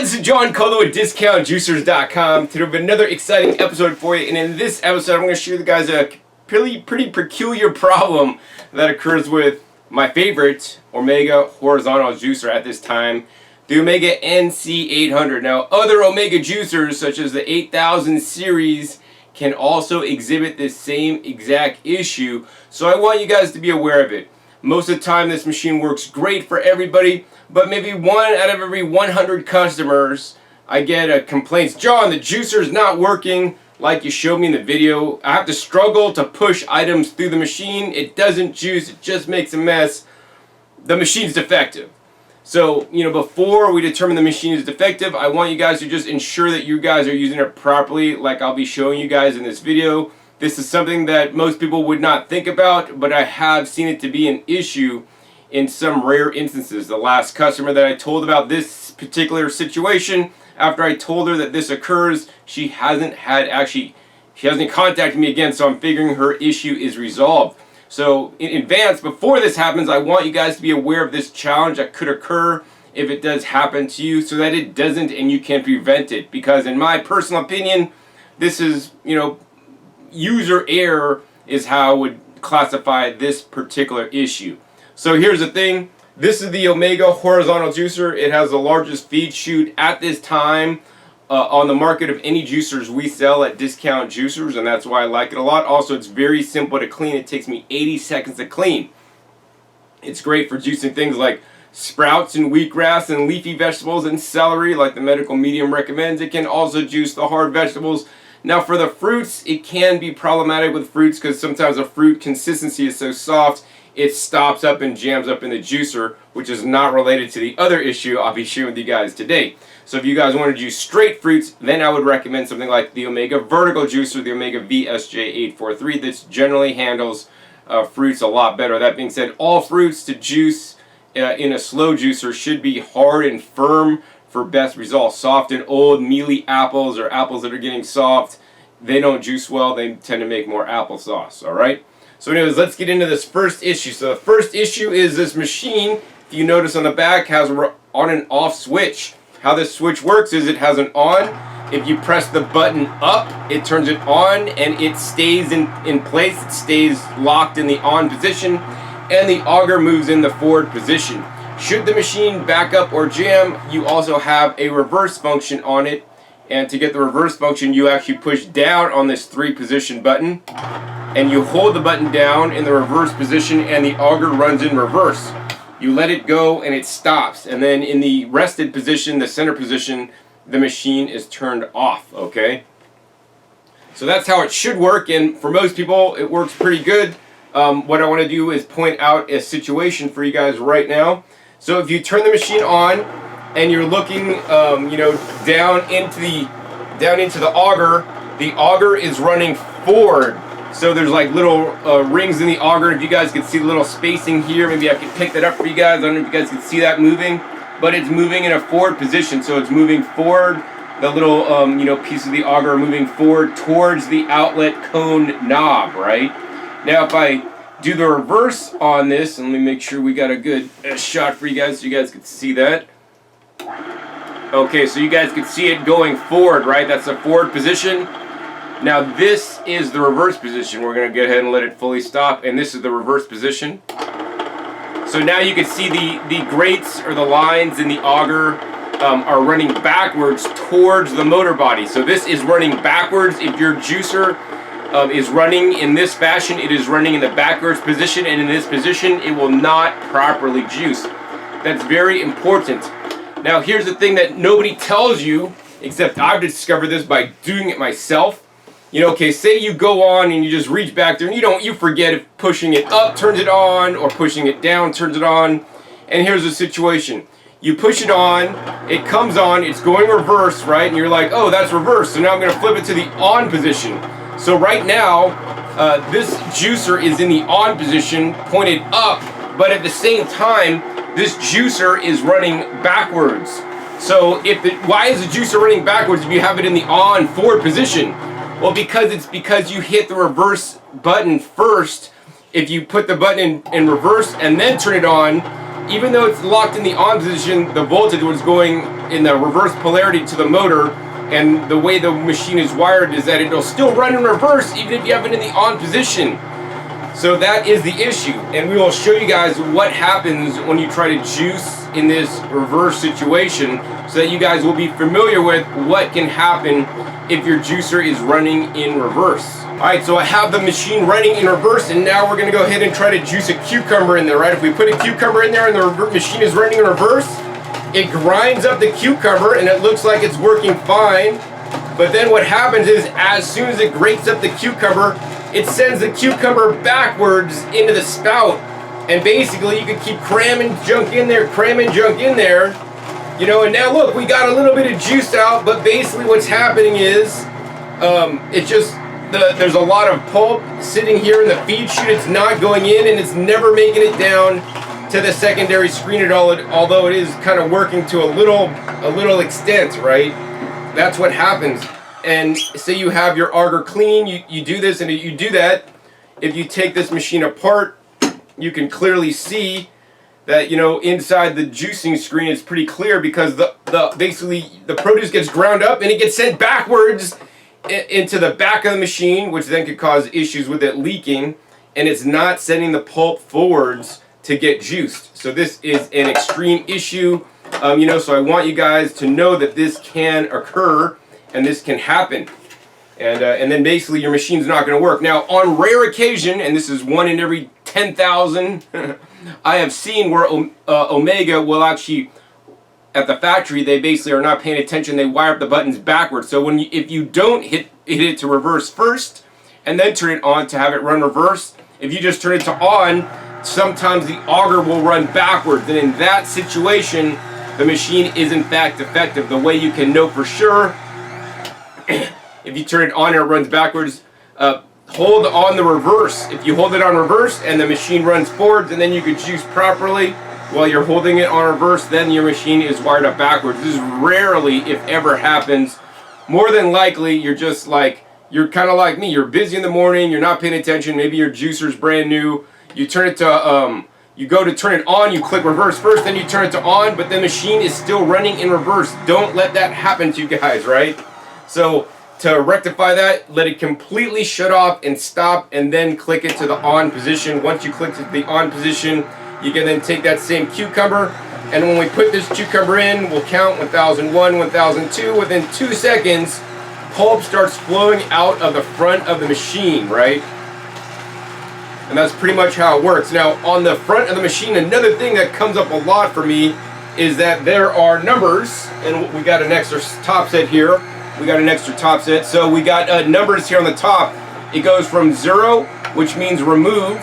This is John Colo at DiscountJuicers.com. Today we have another exciting episode for you, and in this episode I'm going to show you guys a pretty peculiar problem that occurs with my favorite Omega horizontal juicer at this time, the Omega NC800. Now, other Omega juicers such as the 8000 series can also exhibit this same exact issue, so I want you guys to be aware of it. Most of the time this machine works great for everybody, but maybe 1 out of every 100 customers I get complaints, John, the juicer's not working like you showed me in the video. I have to struggle to push items through the machine. It doesn't juice, it just makes a mess. The machine's defective. So, before we determine the machine is defective, I want you guys to just ensure that you guys are using it properly like I'll be showing you guys in this video. This is something that most people would not think about, but I have seen it to be an issue in some rare instances. The last customer that I told about this particular situation, after I told her that this occurs, she hasn't contacted me again, so I'm figuring her issue is resolved. So in advance, before this happens, I want you guys to be aware of this challenge that could occur if it does happen to you, so that it doesn't and you can prevent it. Because in my personal opinion, this is, user error is how I would classify this particular issue. So here's the thing. This is the Omega horizontal juicer. It has the largest feed chute at this time on the market of any juicers we sell at Discount Juicers, and that's why I like it a lot. Also, it's very simple to clean. It takes me 80 seconds to clean. It's great for juicing things like sprouts and wheatgrass and leafy vegetables and celery like the medical medium recommends. It can also juice the hard vegetables. Now for the fruits, it can be problematic with fruits because sometimes the fruit consistency is so soft it stops up and jams up in the juicer, which is not related to the other issue I'll be sharing with you guys today. So if you guys want to juice straight fruits, then I would recommend something like the Omega vertical juicer, the Omega VSJ843. This generally handles fruits a lot better. That being said, all fruits to juice in a slow juicer should be hard and firm for best results. Soft and old, mealy apples or apples that are getting soft, they don't juice well. They tend to make more applesauce, all right? So anyways, let's get into this first issue. So the first issue is this machine, if you notice on the back, has an on and off switch. How this switch works is it has an on. If you press the button up, it turns it on and it stays in place. It stays locked in the on position and the auger moves in the forward position. Should the machine back up or jam, you also have a reverse function on it. And to get the reverse function, you actually push down on this 3-position button and you hold the button down in the reverse position and the auger runs in reverse. You let it go and it stops, and then in the rested position, the center position, the machine is turned off, okay? So that's how it should work, and for most people it works pretty good. What I want to do is point out a situation for you guys right now. So if you turn the machine on and you're looking down into the auger is running forward. So there's like little rings in the auger. If you guys can see the little spacing here, maybe I can pick that up for you guys. I don't know if you guys can see that moving, but it's moving in a forward position. So it's moving forward. The little piece of the auger are moving forward towards the outlet cone knob, right? Now if I do the reverse on this, and let me make sure we got a good shot for you guys so you guys can see that. Okay, so you guys can see it going forward, right? That's the forward position. Now this is the reverse position. We're going to go ahead and let it fully stop, and this is the reverse position. So now you can see the grates or the lines in the auger are running backwards towards the motor body. So this is running backwards. If your juicer is running in this fashion, it is running in the backwards position, and in this position it will not properly juice. That's very important. Now here's the thing that nobody tells you, except I've discovered this by doing it myself. Okay, say you go on and you just reach back there and you forget if pushing it up turns it on or pushing it down turns it on. And here's the situation. You push it on, it comes on, it's going reverse, right? And you're like, oh, that's reverse. So now I'm going to flip it to the on position. So right now, this juicer is in the on position, pointed up, but at the same time, this juicer is running backwards. So why is the juicer running backwards if you have it in the on forward position? Well, because you hit the reverse button first. If you put the button in reverse and then turn it on, even though it's locked in the on position, the voltage was going in the reverse polarity to the motor, and the way the machine is wired is that it'll still run in reverse even if you have it in the on position. So that is the issue, and we will show you guys what happens when you try to juice in this reverse situation so that you guys will be familiar with what can happen if your juicer is running in reverse. Alright, so I have the machine running in reverse, and now we're going to go ahead and try to juice a cucumber in there, right? If we put a cucumber in there and the machine is running in reverse, it grinds up the cucumber and it looks like it's working fine. But then what happens is, as soon as it grates up the cucumber, it sends the cucumber backwards into the spout. And basically you can keep cramming junk in there, you know, and now look, we got a little bit of juice out, but basically what's happening is, it just, there's a lot of pulp sitting here in the feed chute. It's not going in, and it's never making it down to the secondary screen at all, although it is kind of working to a little extent, right? That's what happens. And say you have your auger clean, you do this and you do that. If you take this machine apart, you can clearly see that, you know, inside the juicing screen is pretty clear, because basically the produce gets ground up and it gets sent backwards into the back of the machine, which then could cause issues with it leaking, and it's not sending the pulp forwards to get juiced. So this is an extreme issue, you know, so I want you guys to know that this can occur and this can happen. And then basically your machine's not going to work. Now, on rare occasion, and this is 1 in every 10,000, I have seen where Omega will actually, at the factory, they basically are not paying attention. They wire up the buttons backwards. So if you don't hit it to reverse first and then turn it on to have it run reverse, if you just turn it to on, sometimes the auger will run backwards. And in that situation, the machine is in fact defective. The way you can know for sure, if you turn it on and it runs backwards, hold on the reverse. If you hold it on reverse and the machine runs forwards, and then you can juice properly while you're holding it on reverse, then your machine is wired up backwards. This is rarely, if ever, happens. More than likely, you're just like, you're kind of like me. You're busy in the morning, you're not paying attention, maybe your juicer's brand new. You turn it to, you go to turn it on, you click reverse first, then you turn it to on, but the machine is still running in reverse. Don't let that happen to you guys, right? So to rectify that, let it completely shut off and stop, and then click it to the on position. Once you click to the on position, you can then take that same cucumber, and when we put this cucumber in, we'll count 1001, 1002. Within 2 seconds, pulp starts flowing out of the front of the machine, right? And that's pretty much how it works. Now, on the front of the machine, another thing that comes up a lot for me is that there are numbers, and we got an extra top set here. So we got numbers here on the top. It goes from 0, which means remove,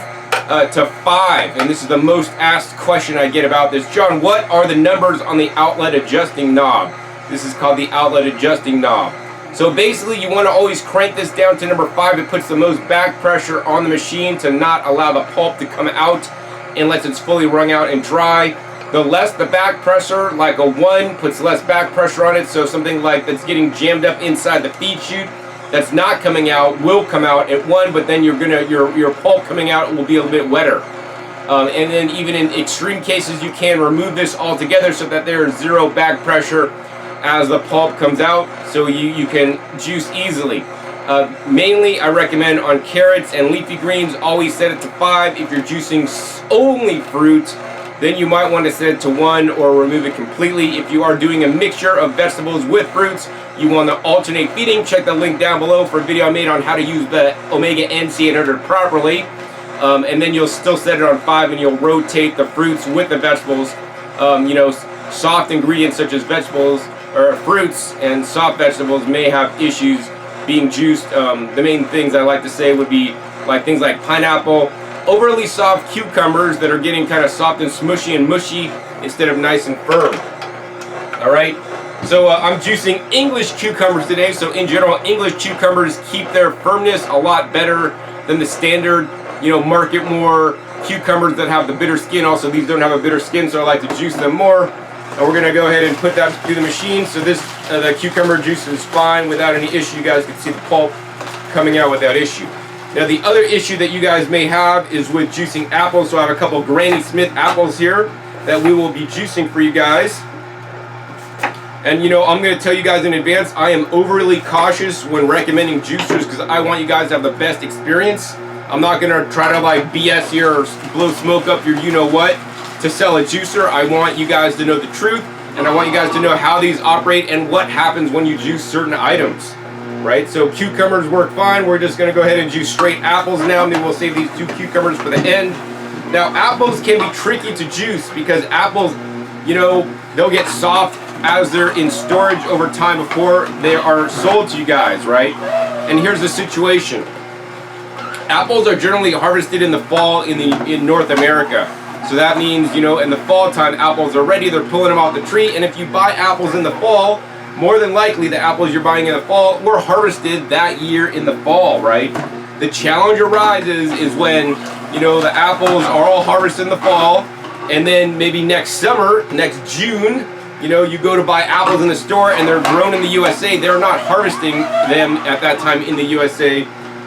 to 5. And this is the most asked question I get about this. John, what are the numbers on the outlet adjusting knob? This is called the outlet adjusting knob. So basically you want to always crank this down to number 5. It puts the most back pressure on the machine to not allow the pulp to come out unless it's fully wrung out and dry. The less the back pressure, like a 1, puts less back pressure on it. So something like that's getting jammed up inside the feed chute that's not coming out will come out at 1, but then your pulp coming out will be a little bit wetter. And then even in extreme cases, you can remove this altogether so that there is 0 back pressure as the pulp comes out, so you can juice easily. Mainly I recommend on carrots and leafy greens, always set it to 5. If you're juicing only fruit, then you might want to set it to 1 or remove it completely. If you are doing a mixture of vegetables with fruits, you want to alternate feeding. Check the link down below for a video I made on how to use the Omega NC800 properly. And then you'll still set it on 5, and you'll rotate the fruits with the vegetables. You know, soft ingredients such as vegetables or fruits and soft vegetables may have issues being juiced. The main things I like to say would be like things like pineapple, overly soft cucumbers that are getting kind of soft and smushy and mushy instead of nice and firm. Alright, so I'm juicing English cucumbers today. So in general, English cucumbers keep their firmness a lot better than the standard, you know, Market More cucumbers that have the bitter skin. Also, these don't have a bitter skin, so I like to juice them more. And we're going to go ahead and put that through the machine. So this, the cucumber juice is fine without any issue. You guys can see the pulp coming out without issue. Now the other issue that you guys may have is with juicing apples. So I have a couple Granny Smith apples here. that we will be juicing for you guys. And you know, I'm going to tell you guys in advance, I am overly cautious when recommending juicers because I want you guys to have the best experience. I'm not going to try to like BS here or blow smoke up your you-know-what to sell a juicer. I want you guys to know the truth, and I want you guys to know how these operate and what happens when you juice certain items. Right? So cucumbers work fine. We're just going to go ahead and juice straight apples now, and then we'll save these 2 cucumbers for the end. Now, apples can be tricky to juice because apples, you know, they'll get soft as they're in storage over time before they are sold to you guys, right? And here's the situation. Apples are generally harvested in the fall in North America. So that means, you know, in the fall time, apples are ready, they're pulling them off the tree, and if you buy apples in the fall, more than likely the apples you're buying in the fall were harvested that year in the fall, right? The challenge arises is when, you know, the apples are all harvested in the fall, and then maybe next summer, next June, you know, you go to buy apples in the store and they're grown in the USA. They're not harvesting them at that time in the USA.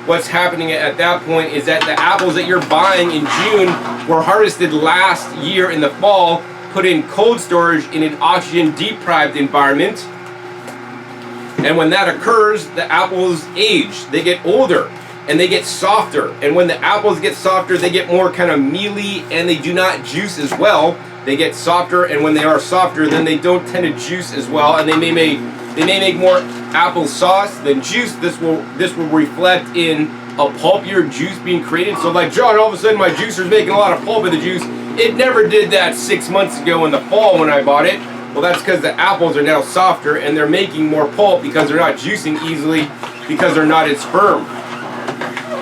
What's happening at that point is that the apples that you're buying in June were harvested last year in the fall, put in cold storage in an oxygen deprived environment. And when that occurs, the apples age, they get older and they get softer. And when the apples get softer, they get more kind of mealy and they do not juice as well. They get softer, and when they are softer, then they don't tend to juice as well, and they may make more apple sauce than juice. This will reflect in a pulpier juice being created. So like, John, all of a sudden my juicer's making a lot of pulp in the juice. It never did that 6 months ago in the fall when I bought it. Well, that's because the apples are now softer and they're making more pulp because they're not juicing easily because they're not as firm.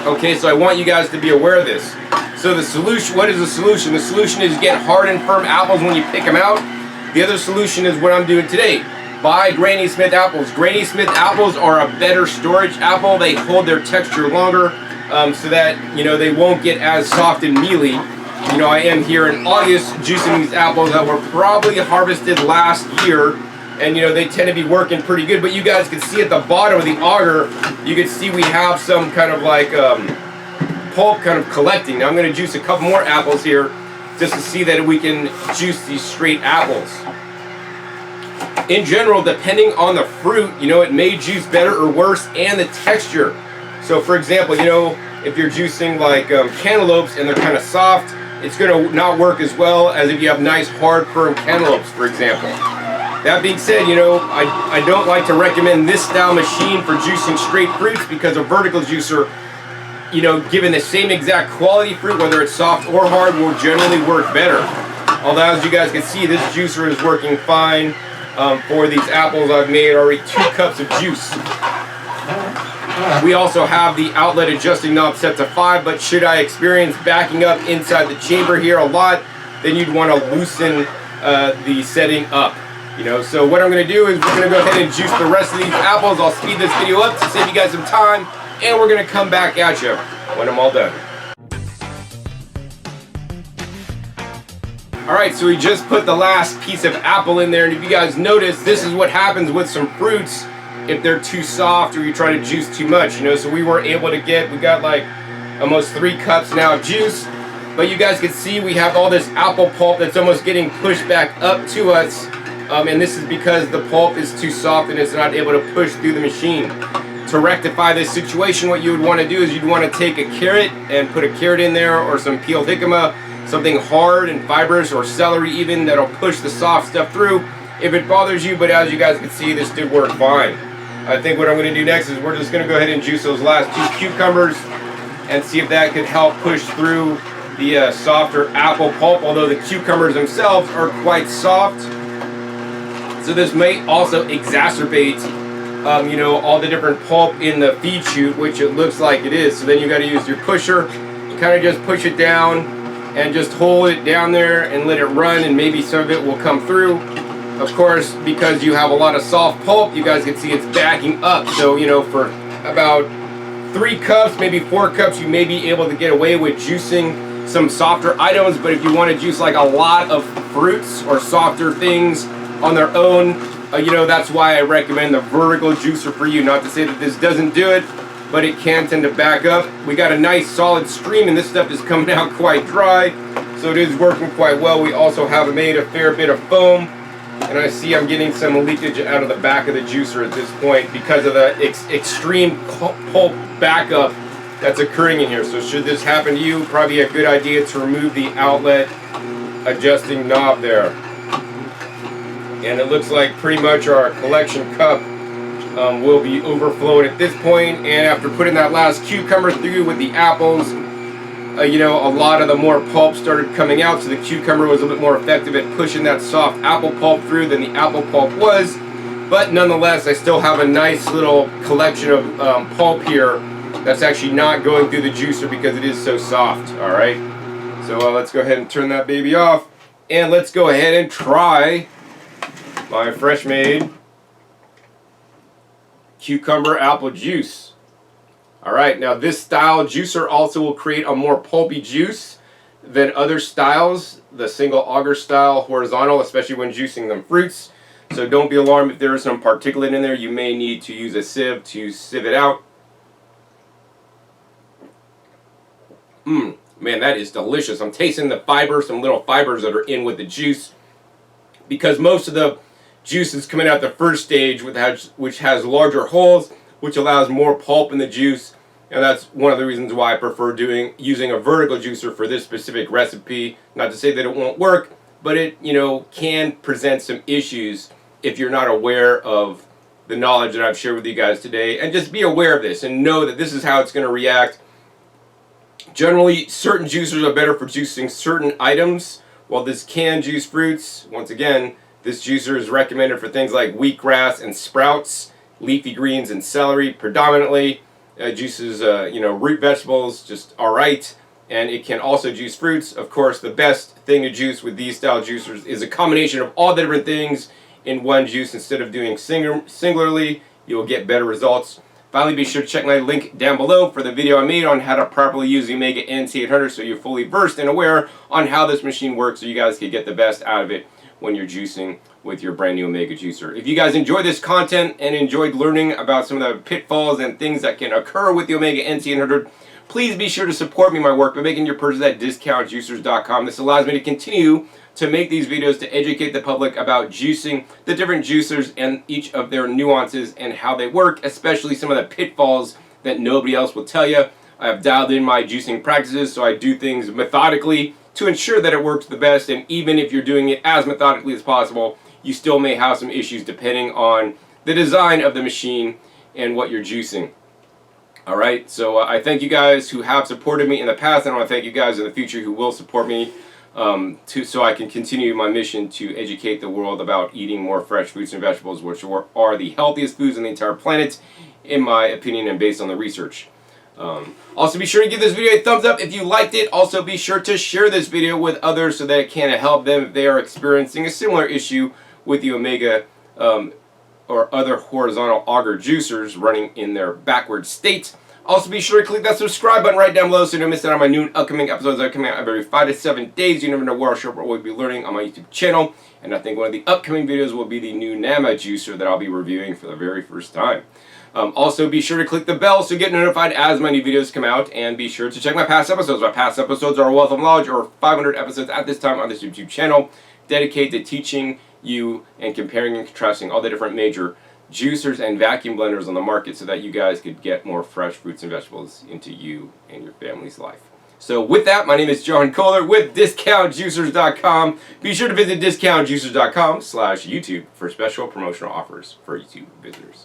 Okay, so I want you guys to be aware of this. So the solution, what is the solution? The solution is get hard and firm apples when you pick them out. The other solution is what I'm doing today. Buy Granny Smith apples. Granny Smith apples are a better storage apple. They hold their texture longer so that, you know, they won't get as soft and mealy. You know, I am here in August juicing these apples that were probably harvested last year. And, you know, they tend to be working pretty good. But you guys can see at the bottom of the auger, you can see we have some kind of like pulp kind of collecting. Now I'm going to juice a couple more apples here just to see that we can juice these straight apples. In general, depending on the fruit, you know, it may juice better or worse, and the texture. So for example, you know, if you're juicing like cantaloupes and they're kind of soft, it's going to not work as well as if you have nice hard firm cantaloupes, for example. That being said, you know, I don't like to recommend this style machine for juicing straight fruits because a vertical juicer, you know, given the same exact quality fruit, whether it's soft or hard, will generally work better. Although, as you guys can see, this juicer is working fine for these apples. I've made already 2 cups of juice. We also have the outlet adjusting knob set to 5, but should I experience backing up inside the chamber here a lot, then you'd want to loosen the setting up. You know, so what I'm going to do is we're going to go ahead and juice the rest of these apples. I'll speed this video up to save you guys some time, and we're going to come back at you when I'm all done. Alright, so we just put the last piece of apple in there, and if you guys notice, this is what happens with some fruits if they're too soft or you try to juice too much, you know. So we weren't able to we got like almost 3 cups now of juice, but you guys can see we have all this apple pulp that's almost getting pushed back up to us, and this is because the pulp is too soft and it's not able to push through the machine. To rectify this situation, what you would want to do is you'd want to take a carrot and put a carrot in there, or some peeled jicama, something hard and fibrous, or celery even, that'll push the soft stuff through if it bothers you. But as you guys can see, this did work fine. I think what I'm going to do next is we're just going to go ahead and juice those last 2 cucumbers and see if that could help push through the softer apple pulp, although the cucumbers themselves are quite soft. So this may also exacerbate you know, all the different pulp in the feed chute, which it looks like it is. So then you got to use your pusher, kind of just push it down and just hold it down there and let it run, and maybe some of it will come through. Of course, because you have a lot of soft pulp, you guys can see it's backing up. So, you know, for about 3 cups, maybe 4 cups, you may be able to get away with juicing some softer items. But if you want to juice like a lot of fruits or softer things on their own, you know, that's why I recommend the vertical juicer for you. Not to say that this doesn't do it, but it can tend to back up. We got a nice solid stream, and this stuff is coming out quite dry, so it is working quite well. We also have made a fair bit of foam, and I see I'm getting some leakage out of the back of the juicer at this point because of the extreme pulp backup that's occurring in here. So should this happen to you, probably a good idea to remove the outlet adjusting knob there. And it looks like pretty much our collection cup will be overflowing at this point. And after putting that last cucumber through with the apples, you know, a lot of the more pulp started coming out, so the cucumber was a little bit more effective at pushing that soft apple pulp through than the apple pulp was. But nonetheless, I still have a nice little collection of pulp here that's actually not going through the juicer because it is so soft. Alright, so let's go ahead and turn that baby off, and let's go ahead and try my fresh made cucumber apple juice. Alright, now this style juicer also will create a more pulpy juice than other styles, the single auger style horizontal, especially when juicing them fruits. So don't be alarmed if there is some particulate in there. You may need to use a sieve to sieve it out. Man, that is delicious. I'm tasting the fiber, some little fibers that are in with the juice, because most of the juice is coming out the first stage, which has larger holes, which allows more pulp in the juice, and that's one of the reasons why I prefer using a vertical juicer for this specific recipe. Not to say that it won't work, but it, you know, can present some issues if you're not aware of the knowledge that I've shared with you guys today. And just be aware of this and know that this is how it's going to react. Generally, certain juicers are better for juicing certain items, while this can juice fruits. Once again, this juicer is recommended for things like wheatgrass and sprouts, leafy greens and celery predominantly. Juices, you know, root vegetables, just alright. And it can also juice fruits. Of course, the best thing to juice with these style juicers is a combination of all the different things in one juice instead of doing singularly. You will get better results. Finally, be sure to check my link down below for the video I made on how to properly use the Omega NC800, so you're fully versed and aware on how this machine works, so you guys can get the best out of it when you're juicing with your brand new Omega juicer. If you guys enjoyed this content and enjoyed learning about some of the pitfalls and things that can occur with the Omega NC800, please be sure to support me in my work by making your purchase at discountjuicers.com. This allows me to continue to make these videos to educate the public about juicing, the different juicers and each of their nuances and how they work, especially some of the pitfalls that nobody else will tell you. I have dialed in my juicing practices, so I do things methodically to ensure that it works the best, and even if you're doing it as methodically as possible, you still may have some issues depending on the design of the machine and what you're juicing. Alright, so I thank you guys who have supported me in the past, and I want to thank you guys in the future who will support me so I can continue my mission to educate the world about eating more fresh fruits and vegetables, which are the healthiest foods on the entire planet, in my opinion and based on the research. Also, be sure to give this video a thumbs up if you liked it. Also, be sure to share this video with others so that it can help them if they are experiencing a similar issue with the Omega or other horizontal auger juicers running in their backward state. Also, be sure to click that subscribe button right down below so you don't miss out on my new upcoming episodes that are coming out every 5 to 7 days. You never know where I'll show up or what we'll be learning on my YouTube channel. And I think one of the upcoming videos will be the new Nama juicer that I'll be reviewing for the very first time. Also, be sure to click the bell so you get notified as my new videos come out. And be sure to check my past episodes. My past episodes are a wealth of knowledge, or 500 episodes at this time on this YouTube channel, dedicated to teaching you and comparing and contrasting all the different major juicers and vacuum blenders on the market so that you guys could get more fresh fruits and vegetables into you and your family's life. So with that, my name is John Kohler with DiscountJuicers.com. Be sure to visit DiscountJuicers.com/YouTube for special promotional offers for YouTube visitors.